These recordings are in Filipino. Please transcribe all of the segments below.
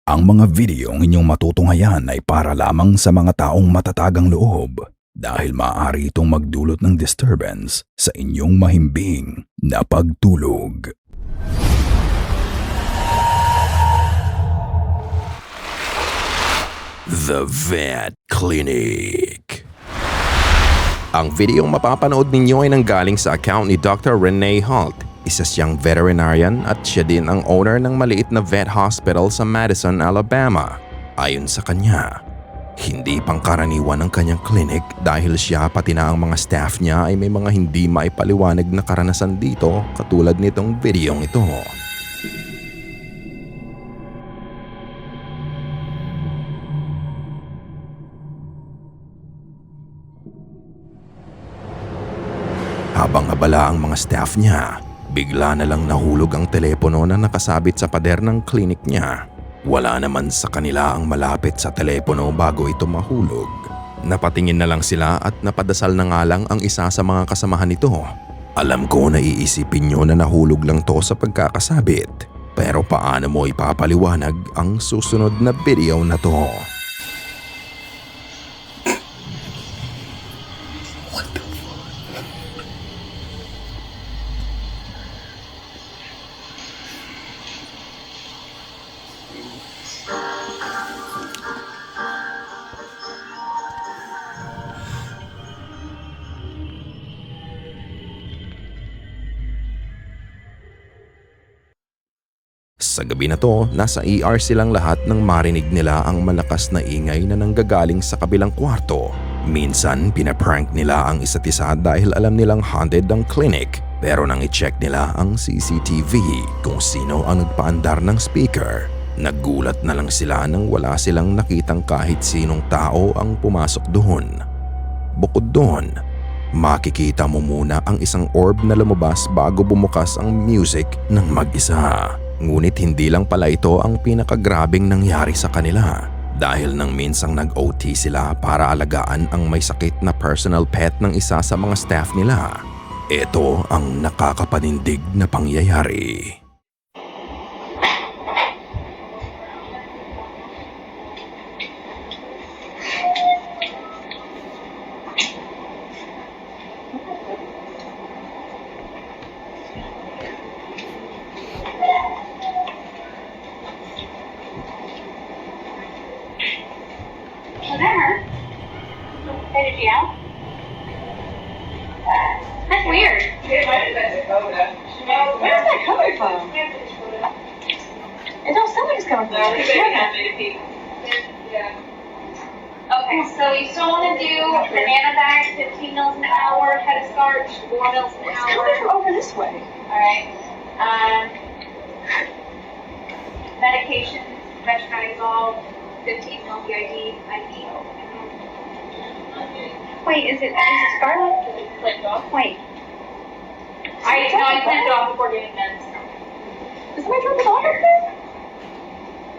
Ang mga videong inyong matutunghayan ay para lamang sa mga taong matatagang loob dahil maaari itong magdulot ng disturbance sa inyong mahimbing na pagtulog. The Vet Clinic. Ang videong mapapanood ninyo ay nanggaling sa account ni Dr. Renee Halt. Isa siyang veterinarian at siya din ang owner ng maliit na vet hospital sa Madison, Alabama. Ayon sa kanya, hindi pangkaraniwan ang kanyang clinic dahil siya pati na ang mga staff niya ay may mga hindi maipaliwanag na karanasan dito katulad nitong videong ito. Habang abala ang mga staff niya, bigla na lang nahulog ang telepono na nakasabit sa pader ng clinic niya. Wala naman sa kanila ang malapit sa telepono bago ito mahulog. Napatingin na lang sila at napadasal na nga lang ang isa sa mga kasamahan nito. Alam ko na iisipin nyo na nahulog lang to sa pagkakasabit. Pero paano mo ipapaliwanag ang susunod na video na to? Sa gabi na to, nasa ER silang lahat nang marinig nila ang malakas na ingay na nanggagaling sa kabilang kwarto. Minsan, pinaprank nila ang isa't isa dahil alam nilang haunted ang clinic. Pero nang i-check nila ang CCTV kung sino ang nagpaandar ng speaker, nagulat na lang sila nang wala silang nakitang kahit sinong tao ang pumasok doon. Bukod doon, makikita mo muna ang isang orb na lumabas bago bumukas ang music ng mag-isa. Ngunit hindi lang pala ito ang pinakagrabing nangyari sa kanila dahil nang minsang nag-OT sila para alagaan ang may sakit na personal pet ng isa sa mga staff nila. Ito ang nakakapanindig na pangyayari. Did you out? That's weird. Where's that coming from? It don't sound like it's coming from. Okay, so you still want to do banana diet, 15 mils an hour, head of starch, 4 mils an hour. It's coming from over this way. All right. Medications, metronidazole, 15 mil BID, IV. Wait, is it Scarlet? Clicked off. Wait, I clicked off before getting meds. is my drunk water thing?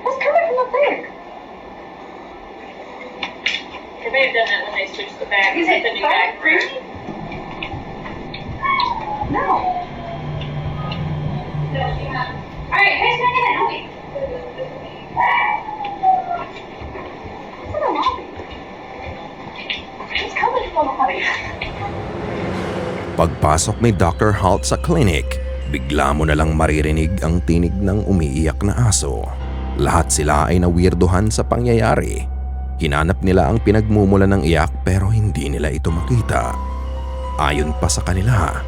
What's coming from up there? They may have done that when they switched the bag. Is it the new bag? creamy? No. All right, who's making that noise? It's in the lobby. It's coming from the lobby. Pagpasok ni Dr. Halt sa clinic, bigla mo na lang maririnig ang tinig ng umiiyak na aso. Lahat sila ay nawirduhan sa pangyayari. Hinanap nila ang pinagmumula ng iyak pero hindi nila ito makita. Ayon pa sa kanila,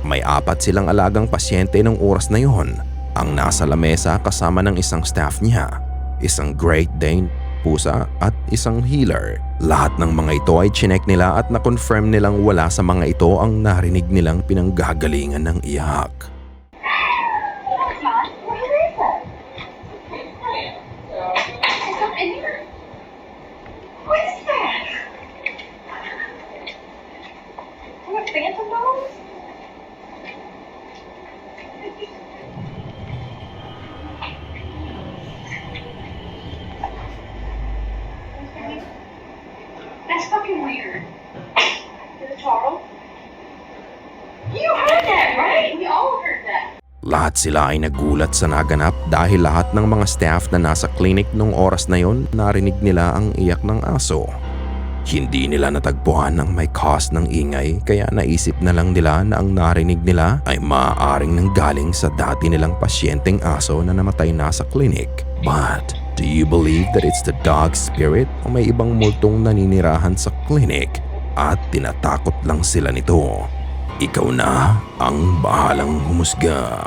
may 4 silang alagang pasyente ng oras na yon ang nasa lamesa kasama ng isang staff niya, isang Great Dane pusa at isang healer. Lahat ng mga ito ay chinek nila at na-confirm nilang wala sa mga ito ang narinig nilang pinanggagalingan ng iyak. That's not. Where is that? It's not in here. What is that? What, phantom dolls? That's fucking weird. Is it Charles? You heard that, right? We all heard that. Lahat sila ay nagulat sa naganap dahil lahat ng mga staff na nasa clinic nung oras na yon narinig nila ang iyak ng aso. Hindi nila natagpuan ang may cause ng ingay kaya naisip na lang nila na ang narinig nila ay maaaring nanggaling sa dati nilang pasyenteng aso na namatay na sa clinic. But do you believe that it's the dog spirit o may ibang multong naninirahan sa clinic at tinatakot lang sila nito? Ikaw na ang bahalang humusga.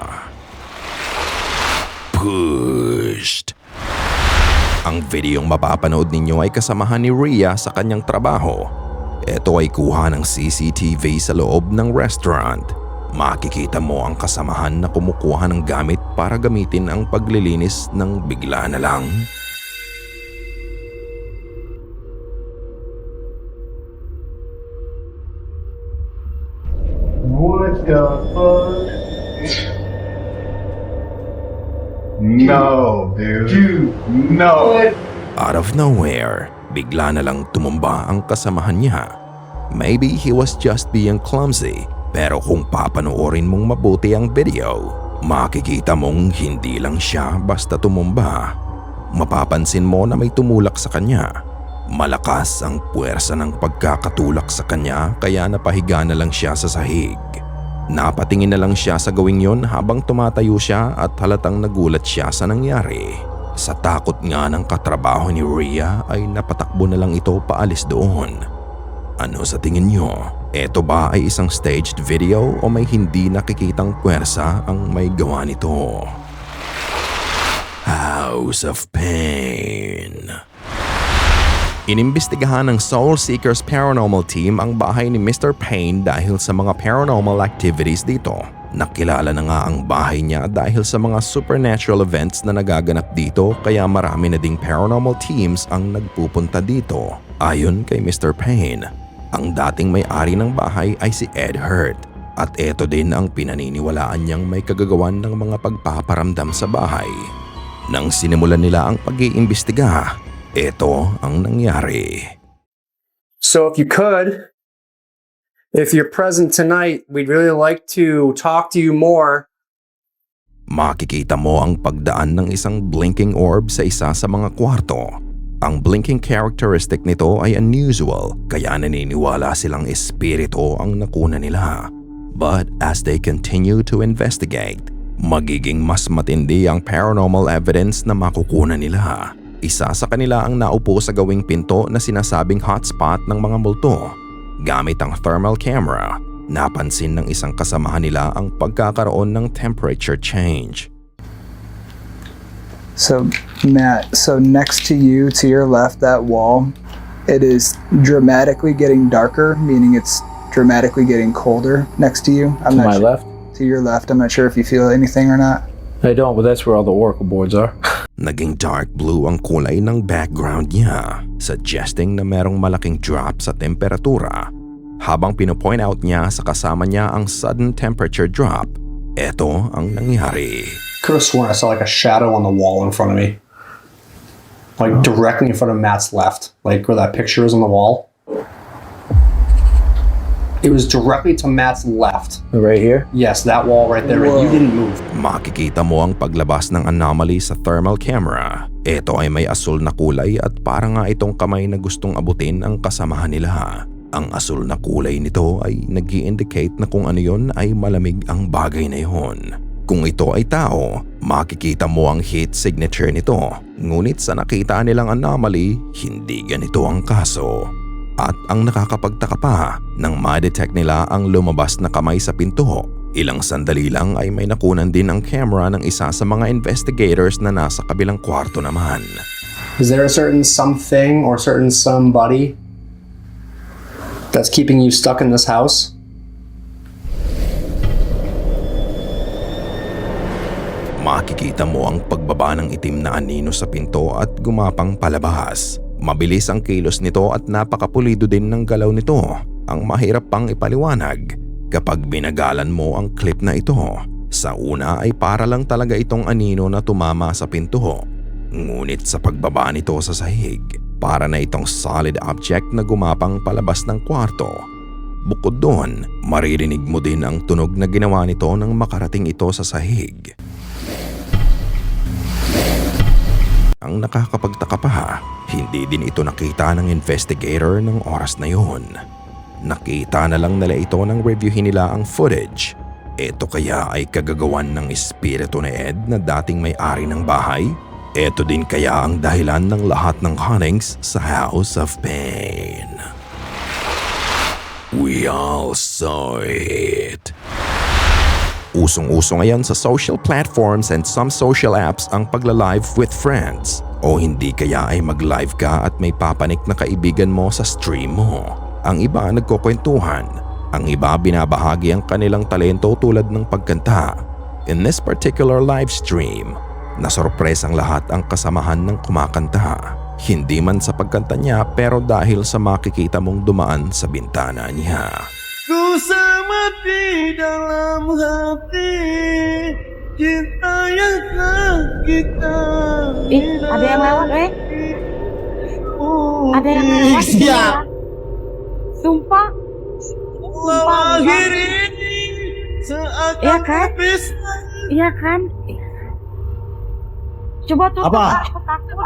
Pushed. Ang videong mapapanood ninyo ay kasamahan ni Rhea sa kanyang trabaho. Ito ay kuha ng CCTV sa loob ng restaurant. Makikita mo ang kasamahan na kumukuha ng gamit para gamitin ang paglilinis ng bigla na lang. What the fuck? No, dude. No. Out of nowhere, bigla na lang tumumba ang kasamahan niya. Maybe he was just being clumsy, pero kung papanoorin mong mabuti ang video, makikita mong hindi lang siya basta tumumba. Mapapansin mo na may tumulak sa kanya. Malakas ang puwersa ng pagkakatulak sa kanya kaya napahiga na lang siya sa sahig. Napatingin na lang siya sa gawing yon habang tumatayo siya at halatang nagulat siya sa nangyari. Sa takot nga ng katrabaho ni Rhea ay napatakbo na lang ito paalis doon. Ano sa tingin nyo? Ito ba ay isang staged video o may hindi nakikitang puwersa ang may gawa nito? House of Pain. Inimbestigahan ng Soul Seekers Paranormal Team ang bahay ni Mr. Payne dahil sa mga paranormal activities dito. Nakilala na nga ang bahay niya dahil sa mga supernatural events na nagaganap dito kaya marami na ding paranormal teams ang nagpupunta dito. Ayon kay Mr. Payne, ang dating may-ari ng bahay ay si Ed Hurt at eto din ang pinaniniwalaan niyang may kagagawan ng mga pagpaparamdam sa bahay. Nang sinimulan nila ang pag-iimbestiga, ito ang nangyari. So if you're present tonight, we'd really like to talk to you more. Makikita mo ang pagdaan ng isang blinking orb sa isa sa mga kwarto. Ang blinking characteristic nito ay unusual kaya naniniwala silang espiritu ang nakuna nila. But as they continue to investigate, magiging mas matindi ang paranormal evidence na makukunan nila. Isa sa kanila ang naupo sa gawing pinto na sinasabing hotspot ng mga multo. Gamit ang thermal camera, napansin ng isang kasamahan nila ang pagkakaroon ng temperature change. So, Matt, next to you, to your left, that wall, it is dramatically getting darker, meaning it's dramatically getting colder next to you. To my left? To your left. I'm not sure if you feel anything or not. I don't, but that's where all the oracle boards are. Naging dark blue ang kulay ng background niya, suggesting na merong malaking drop sa temperatura. Habang pinopoint out niya sa kasama niya ang sudden temperature drop, eto ang nangyari. Could have sworn I saw like a shadow on the wall in front of me. Like directly in front of Matt's left. Like where that picture is on the wall. It was directly to Matt's left. Right here? Yes, that wall right there. Whoa. You didn't move. Makikita mo ang paglabas ng anomaly sa thermal camera. Ito ay may asul na kulay at parang nga itong kamay na gustong abutin ang kasamahan nila. Ang asul na kulay nito ay nag-i-indicate na kung ano yon ay malamig ang bagay na yon. Kung ito ay tao, makikita mo ang heat signature nito. Ngunit sa nakita nilang anomaly, hindi ganito ang kaso. At ang nakakapagtaka pa, nang ma-detect nila ang lumabas na kamay sa pinto, ilang sandali lang ay may nakunan din ang camera ng isa sa mga investigators na nasa kabilang kwarto naman. Is there a certain something or certain somebody that's keeping you stuck in this house? Makikita mo ang pagbaba ng itim na anino sa pinto at gumapang palabas. Mabilis ang kilos nito at napakapulido din ng galaw nito. Ang mahirap pang ipaliwanag kapag binagalan mo ang clip na ito. Sa una ay para lang talaga itong anino na tumama sa pinto. Ngunit sa pagbaba nito sa sahig, para na itong solid object na gumapang palabas ng kwarto. Bukod doon, maririnig mo din ang tunog na ginawa nito nang makarating ito sa sahig. Ang nakakapagtaka pa, hindi din ito nakita ng investigator ng oras na yun. Nakita na lang nila ito nang reviewin nila ang footage. Ito kaya ay kagagawan ng espiritu ni Ed na dating may-ari ng bahay? Ito din kaya ang dahilan ng lahat ng hauntings sa House of Pain. We all saw it. Usong-uso ngayon sa social platforms and some social apps ang pagla-live with friends. O hindi kaya ay mag-live ka at may papanik na kaibigan mo sa stream mo. Ang iba nagkukwentuhan. Ang iba binabahagi ang kanilang talento tulad ng pagkanta. In this particular live stream, nasorpresa ang lahat ang kasamahan ng kumakanta. Hindi man sa pagkanta niya pero dahil sa makikita mong dumaan sa bintana niya. Kusama di dalam hati cinta yang kita. Ada yang lewat, Ada yang lewat. Siap. Sumpah. Lahir ini seakan Iya kan? habis. Iya kan? Coba tutup. Apa? Aku takut.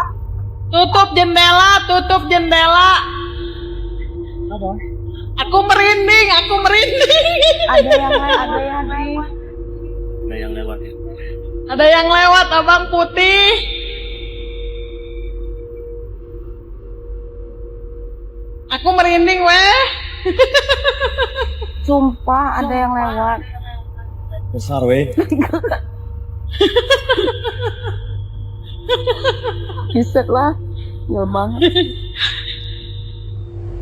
Tutup jendela. Apa? Aku merinding. Ada yang lewat. Ada yang lewat, Abang Putih. Aku merinding, weh. Sumpah ada yang lewat. Besar weh. Buset lah. Gak banget.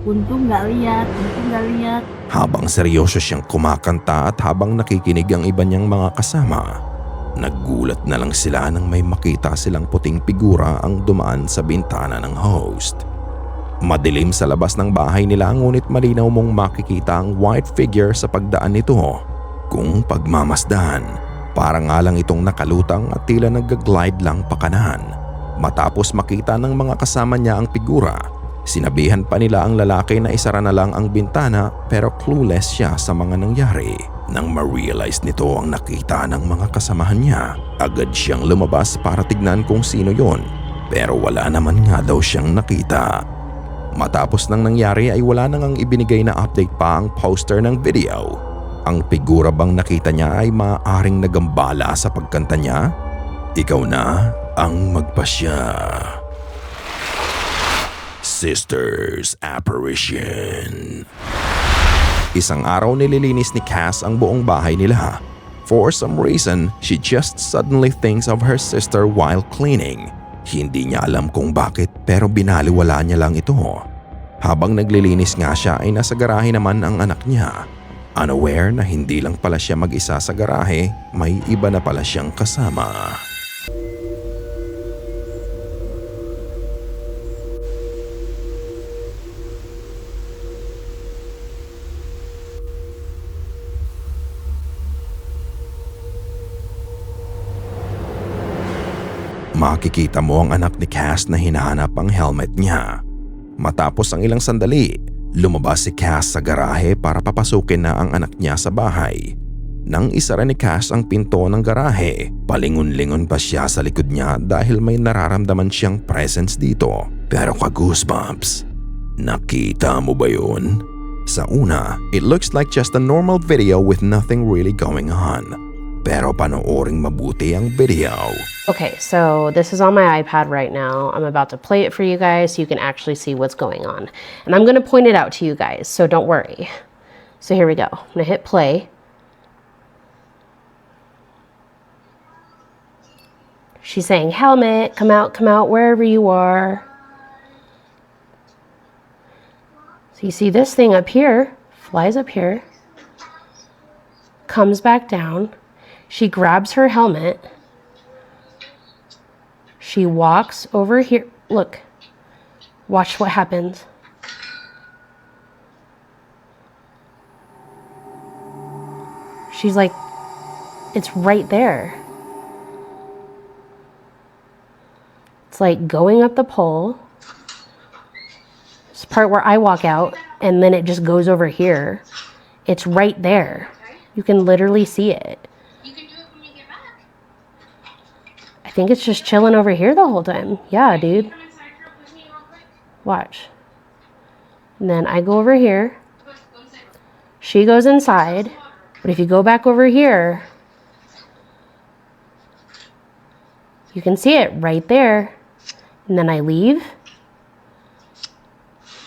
Untung nggak lihat. Habang seryoso siyang kumakanta at habang nakikinig ang iba niyang mga kasama, naggulat na lang sila nang may makita silang puting figura ang dumaan sa bintana ng host. Madilim sa labas ng bahay nila ngunit malinaw mong makikita ang white figure sa pagdaan nito. Kung pagmamasdan, parang nga lang itong nakalutang at tila nag-glide lang pakanan. Matapos makita ng mga kasama niya ang figura, sinabihan pa nila ang lalaki na isara na lang ang bintana pero clueless siya sa mga nangyari. Nang ma-realize nito ang nakita ng mga kasamahan niya, agad siyang lumabas para tignan kung sino yon. Pero wala naman nga daw siyang nakita. Matapos nang nangyari ay wala nang ibinigay na update pa ang poster ng video. Ang figura bang nakita niya ay maaaring nagambala sa pagkanta niya? Ikaw na ang magpasya. Sister's Apparition. Isang araw nililinis ni Cass ang buong bahay nila. For some reason, she just suddenly thinks of her sister while cleaning. Hindi niya alam kung bakit pero binaliwala niya lang ito. Habang naglilinis nga siya ay nasa garahe naman ang anak niya. Unaware na hindi lang pala siya mag-isa sa garahe, may iba na pala siyang kasama. Makikita mo ang anak ni Cass na hinahanap ang helmet niya. Matapos ang ilang sandali, lumabas si Cass sa garahe para papasukin na ang anak niya sa bahay. Nang isara ni Cass ang pinto ng garahe, palingon-lingon pa siya sa likod niya dahil may nararamdaman siyang presence dito. Pero ka-goosebumps, nakita mo ba yun? Sa una, it looks like just a normal video with nothing really going on. Pero panooring mabuti ang video. Okay, so this is on my iPad right now. I'm about to play it for you guys so you can actually see what's going on. And I'm gonna point it out to you guys, so don't worry. So here we go. I'm gonna hit play. She's saying, helmet, come out, wherever you are. So you see this thing up here, flies up here, comes back down. She grabs her helmet. She walks over here. Look, watch what happens. She's like, it's right there. It's like going up the pole. It's the part where I walk out, and then it just goes over here. It's right there. You can literally see it. You can do it when you get back. I think it's just chilling over here the whole time. Yeah, dude. Come inside real with me real quick. Watch. And then I go over here. Go inside. She goes inside. But if you go back over here, you can see it right there. And then I leave.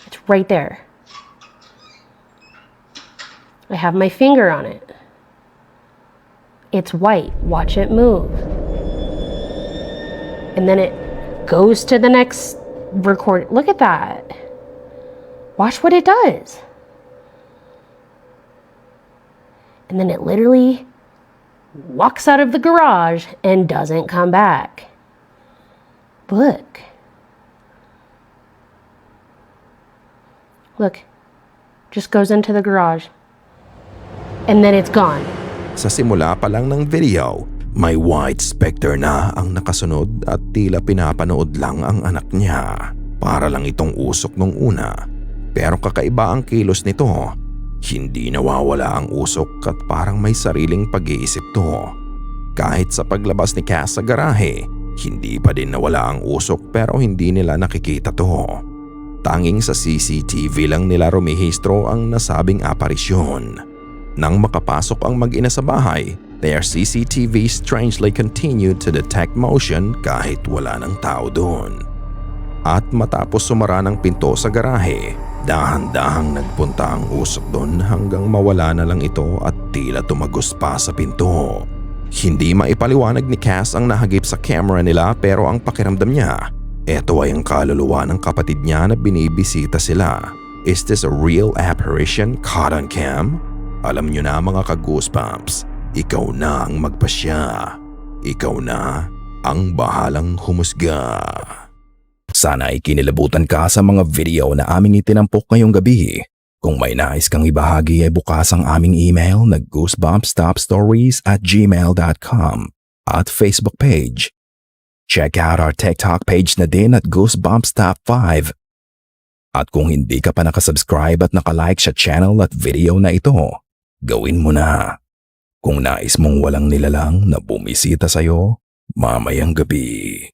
It's right there. I have my finger on it. It's white. Watch it move. And then it goes to the next record. Look at that. Watch what it does. And then it literally walks out of the garage and doesn't come back. Look. Look. Just goes into the garage. And then it's gone. Sa simula pa lang ng video, may white specter na ang nakasunod at tila pinapanood lang ang anak niya. Para lang itong usok nung una. Pero kakaiba ang kilos nito. Hindi nawawala ang usok at parang may sariling pag-iisip to. Kahit sa paglabas ni Cass sa garahe, hindi pa din nawala ang usok pero hindi nila nakikita to. Tanging sa CCTV lang nila rumihistro ang nasabing aparisyon. Nang makapasok ang mag-ina sa bahay, their CCTV strangely continued to detect motion kahit wala ng tao doon. At matapos sumara ng pinto sa garahe, dahan-dahang nagpunta ang usok doon hanggang mawala na lang ito at tila tumagos pa sa pinto. Hindi maipaliwanag ni Cass ang nahagip sa camera nila pero ang pakiramdam niya, eto ay ang kaluluwa ng kapatid niya na binibisita sila. Is this a real apparition caught on cam? Alam nyo na mga ka-goosebumps, ikaw na ang magpasya. Ikaw na ang bahalang humusga. Sana ay kinilabutan ka sa mga video na aming itinampok ngayong gabi. Kung may nais kang ibahagi ay bukas ang aming email na goosebumpstopstories@gmail.com at Facebook page. Check out our TikTok page na din at Goosebumps Top 5. At kung hindi ka pa nakasubscribe at nakalike sa channel at video na ito, gawin mo na. Kung nais mong walang nilalang na bumisita sa'yo mamayang gabi.